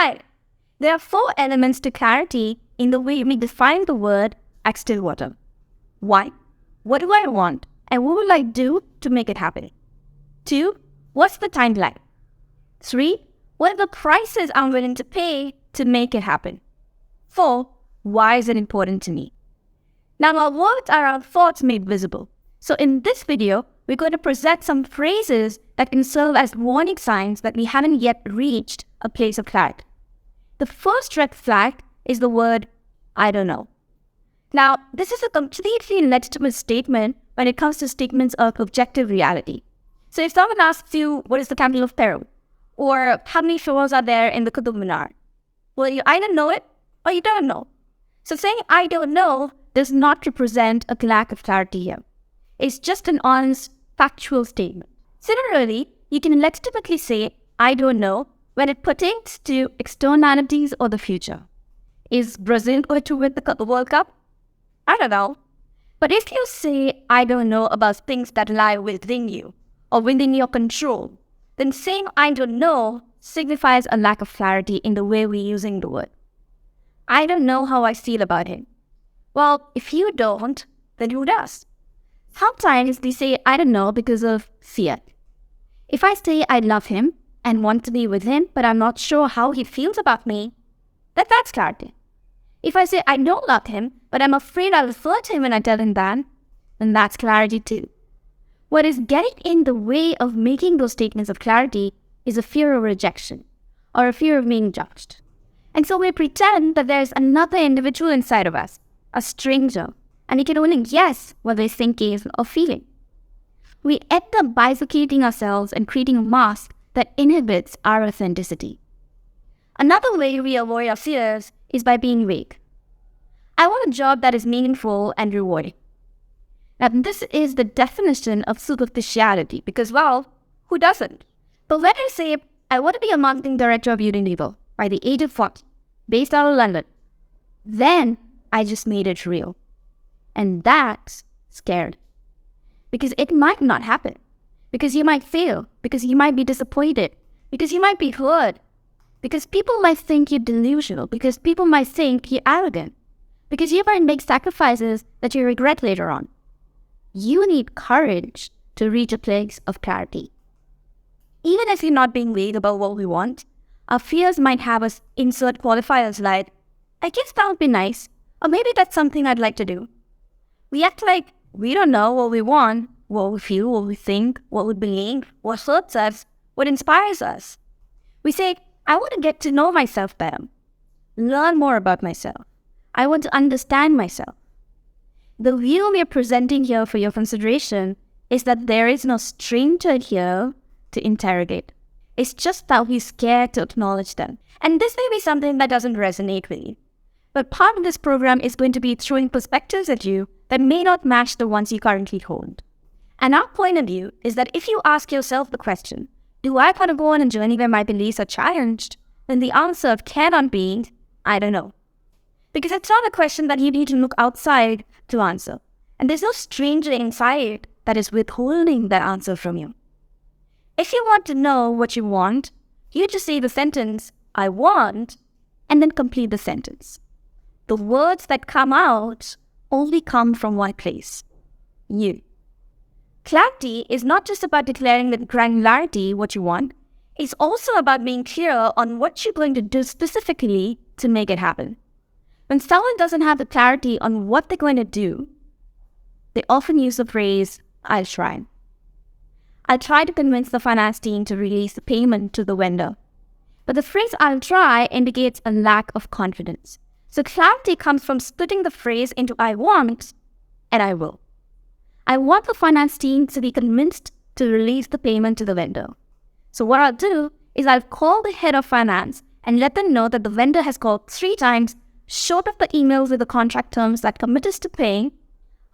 right. There are 4 elements to clarity in the way we define the word at Stillwater. Why? What do I want? And what will I do to make it happen? 2. What's the timeline? 3. What are the prices I'm willing to pay to make it happen? 4. Why is it important to me? Now, our words are our thoughts made visible. So in this video, we're going to present some phrases that can serve as warning signs that we haven't yet reached a place of clarity. The first red flag is the word, I don't know. Now, this is a completely legitimate statement when it comes to statements of objective reality. So if someone asks you, what is the capital of Peru? Or how many floors are there in the Qutub Minar? Well, you either know it or you don't know. So saying I don't know does not represent a lack of clarity here. It's just an honest, factual statement. Similarly, you can legitimately say I don't know when it pertains to externalities or the future. Is Brazil going to win the World Cup? I don't know. But if you say I don't know about things that lie within you or within your control, then saying I don't know signifies a lack of clarity in the way we're using the word. I don't know how I feel about him. Well, if you don't, then who does? Sometimes we say I don't know because of fear. If I say I love him and want to be with him, but I'm not sure how he feels about me, then that's clarity. If I say I don't love him, but I'm afraid I'll hurt him when I tell him that, then that's clarity too. What is getting in the way of making those statements of clarity is a fear of rejection or a fear of being judged. And so we pretend that there's another individual inside of us, a stranger, and we can only guess what they're thinking or feeling. We end up bifurcating ourselves and creating a mask that inhibits our authenticity. Another way we avoid our fears is by being vague. I want a job that is meaningful and rewarding. Now, this is the definition of superficiality because, well, who doesn't? But when I say, I want to be a marketing director of Unilever by the age of 40, based out of London, then I just made it real. And that's scared. Because it might not happen. Because you might fail. Because you might be disappointed. Because you might be hurt. Because people might think you're delusional. Because people might think you're arrogant. Because you might make sacrifices that you regret later on. You need courage to reach a place of clarity. Even if you're not being vague about what we want, our fears might have us insert qualifiers like, I guess that would be nice. Or maybe that's something I'd like to do. We act like we don't know what we want, what we feel, what we think, what we believe, what hurts us, what inspires us. We say, I want to get to know myself better, learn more about myself. I want to understand myself. The view we are presenting here for your consideration is that there is no stranger here to interrogate. It's just that we're scared to acknowledge them. And this may be something that doesn't resonate with you. But part of this program is going to be throwing perspectives at you that may not match the ones you currently hold. And our point of view is that if you ask yourself the question, do I want to go on a journey where my beliefs are challenged? Then the answer cannot be, I don't know. Because it's not a question that you need to look outside to answer. And there's no stranger inside that is withholding that answer from you. If you want to know what you want, you just say the sentence, I want, and then complete the sentence. The words that come out only come from one place, you. Clarity is not just about declaring with granularity what you want, it's also about being clear on what you're going to do specifically to make it happen. When someone doesn't have the clarity on what they're going to do, they often use the phrase, I'll try. I'll try to convince the finance team to release the payment to the vendor. But the phrase I'll try indicates a lack of confidence. So clarity comes from splitting the phrase into I want and I will. I want the finance team to be convinced to release the payment to the vendor. So what I'll do is I'll call the head of finance and let them know that the vendor has called 3 times, short of the emails with the contract terms that commit us to paying,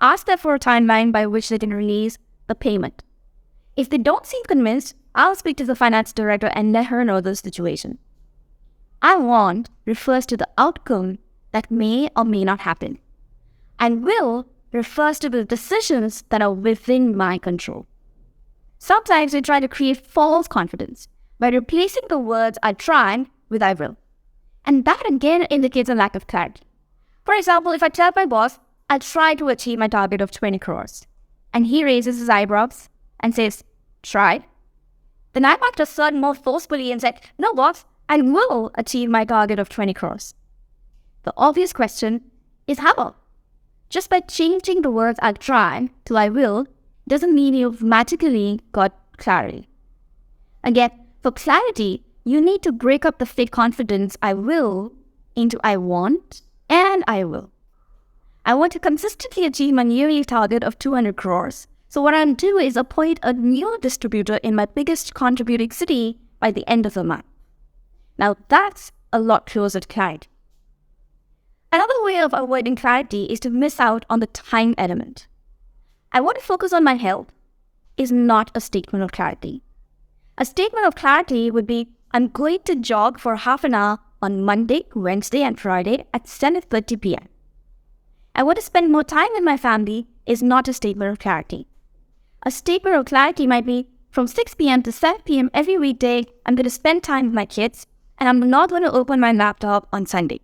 ask them for a timeline by which they can release the payment. If they don't seem convinced, I'll speak to the finance director and let her know the situation. I want refers to the outcome that may or may not happen. And will refers to the decisions that are within my control. Sometimes we try to create false confidence by replacing the words I try with I will. And that again indicates a lack of clarity. For example, if I tell my boss, I'll try to achieve my target of 20 crores, and he raises his eyebrows and says, try, then I might assert more forcefully and say, no boss, I will achieve my target of 20 crores. The obvious question is how? Just by changing the words I'll try to I will doesn't mean you've magically got clarity. Again, for clarity, you need to break up the fake confidence I will into I want and I will. I want to consistently achieve my yearly target of 200 crores. So what I'll do is appoint a new distributor in my biggest contributing city by the end of the month. Now that's a lot closer to clarity. Another way of avoiding clarity is to miss out on the time element. I want to focus on my health is not a statement of clarity. A statement of clarity would be, I'm going to jog for half an hour on Monday, Wednesday, and Friday at 7:30 p.m. I want to spend more time with my family is not a statement of clarity. A statement of clarity might be, from 6 p.m. to 7 p.m. every weekday, I'm going to spend time with my kids, and I'm not going to open my laptop on Sunday.